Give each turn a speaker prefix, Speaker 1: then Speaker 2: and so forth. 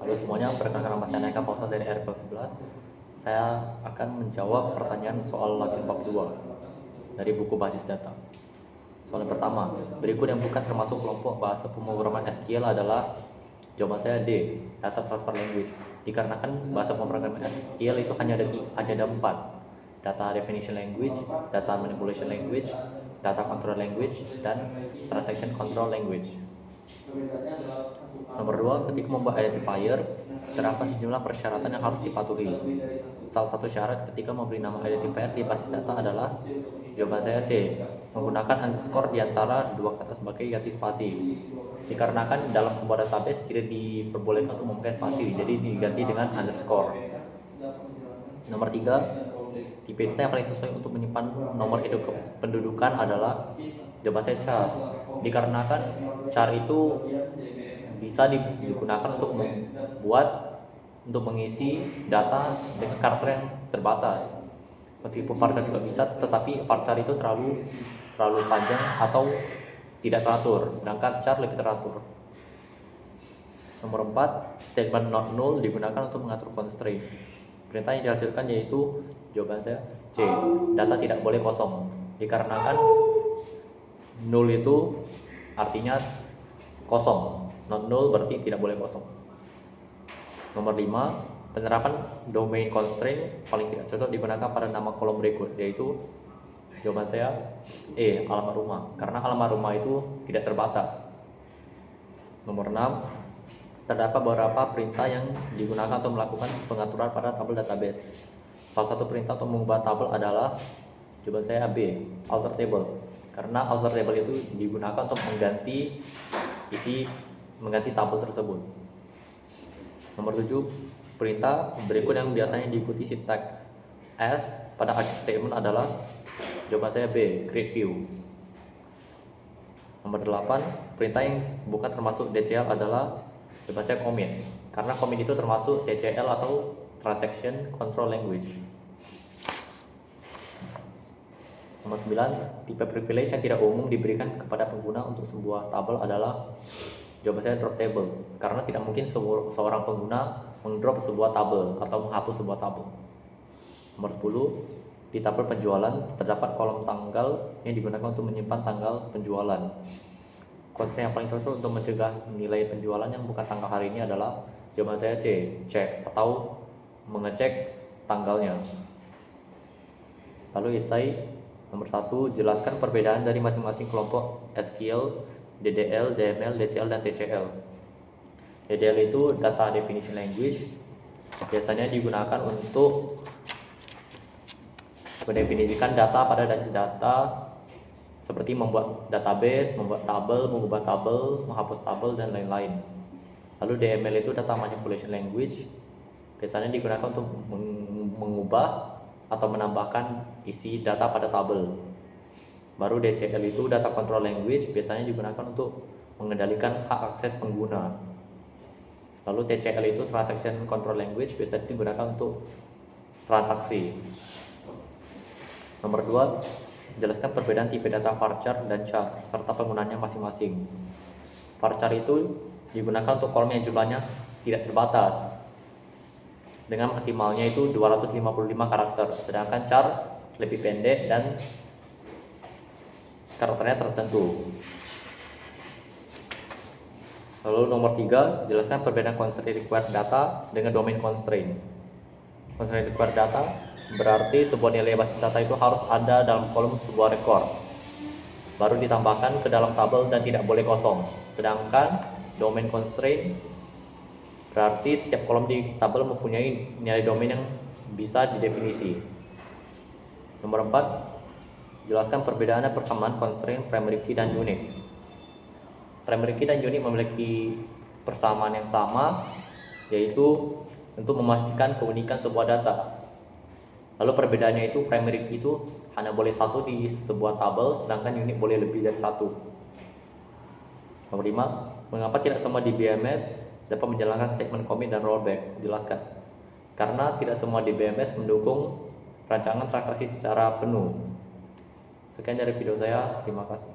Speaker 1: Halo semuanya, perkenalkan nama saya Neka Fausal dari RPL 11. Saya akan menjawab pertanyaan soal Latin bab 2 dari buku basis data. Soal yang pertama, berikut yang bukan termasuk kelompok bahasa pemrograman SQL adalah, jawaban saya D, Data Transfer Language. Dikarenakan bahasa pemrograman SQL itu hanya ada 4, Data Definition Language, Data Manipulation Language, Data Control Language, dan Transaction Control Language. Nomor 2, ketika membuat identifier, terdapat sejumlah persyaratan yang harus dipatuhi. Salah satu syarat ketika memberi nama identifier di basis data adalah, jawaban saya C, menggunakan underscore di antara dua kata sebagai ganti spasi. Dikarenakan dalam sebuah database tidak diperbolehkan untuk memakai spasi, jadi diganti dengan underscore. Nomor 3, tipe data yang paling sesuai untuk menyimpan nomor pendudukan adalah, jawaban saya char. Dikarenakan char itu bisa digunakan untuk mengisi data dengan karakter yang terbatas. Meskipun varchar juga bisa, tetapi varchar itu terlalu panjang atau tidak teratur, sedangkan char lebih teratur. Nomor 4, statement not null digunakan untuk mengatur constraint. Perintah yang dihasilkan yaitu, jawaban saya C, data tidak boleh kosong. Dikarenakan null itu artinya kosong, not null berarti tidak boleh kosong. Nomor 5, penerapan domain constraint paling tidak cocok digunakan pada nama kolom berikut, yaitu, jawaban saya E, alamat rumah, karena alamat rumah itu tidak terbatas. Nomor 6, terdapat beberapa perintah yang digunakan untuk melakukan pengaturan pada tabel database. Salah satu perintah untuk mengubah tabel adalah, jawaban saya B, alter table, karena alter table itu digunakan untuk mengganti tabel tersebut. Nomor 7, perintah berikut yang biasanya diikuti sintaks S pada akhir statement adalah, jawaban saya B, create view. Nomor 8, perintah yang bukan termasuk DCL adalah, jawaban saya commit, karena commit itu termasuk TCL atau Transaction Control Language. Nomor 9, tipe privilege yang tidak umum diberikan kepada pengguna untuk sebuah tabel adalah, jawaban saya drop table, karena tidak mungkin seorang pengguna mendrop sebuah tabel atau menghapus sebuah tabel. Nomor 10, di tabel penjualan terdapat kolom tanggal yang digunakan untuk menyimpan tanggal penjualan. Constraint yang paling cocok untuk mencegah nilai penjualan yang bukan tanggal hari ini adalah, jawaban saya C, check atau mengecek tanggalnya. Lalu esai nomor 1, jelaskan perbedaan dari masing-masing kelompok SQL, DDL, DML, DCL, dan TCL. DDL itu Data Definition Language, biasanya digunakan untuk mendefinisikan data pada basis data, seperti membuat database, membuat tabel, mengubah tabel, menghapus tabel, dan lain-lain. Lalu DML itu Data Manipulation Language, biasanya digunakan untuk mengubah atau menambahkan isi data pada tabel. Baru DCL itu Data Control Language, biasanya digunakan untuk mengendalikan hak akses pengguna. Lalu TCL itu Transaction Control Language, biasanya digunakan untuk transaksi. Nomor 2, jelaskan perbedaan tipe data varchar dan char serta penggunaannya masing-masing. Varchar itu digunakan untuk kolom yang jumlahnya tidak terbatas, dengan maksimalnya itu 255 karakter, sedangkan char lebih pendek dan karakternya tertentu. Lalu nomor 3, jelaskan perbedaan constraint required data dengan domain constraint. Constraint required data berarti sebuah nilai basis data itu harus ada dalam kolom sebuah record, baru ditambahkan ke dalam tabel dan tidak boleh kosong. Sedangkan domain constraint berarti setiap kolom di tabel mempunyai nilai domain yang bisa didefinisi. Nomor 4, jelaskan perbedaan dan persamaan constraint primary key dan unique. Primary key dan unique memiliki persamaan yang sama, yaitu untuk memastikan keunikan sebuah data. Lalu perbedaannya itu, primary key itu hanya boleh satu di sebuah tabel, sedangkan unique boleh lebih dari satu. Nomor 5, mengapa tidak semua DBMS dapat menjalankan statement commit dan rollback? Jelaskan. Karena tidak semua DBMS mendukung rancangan transaksi secara penuh. Sekian dari video saya, terima kasih.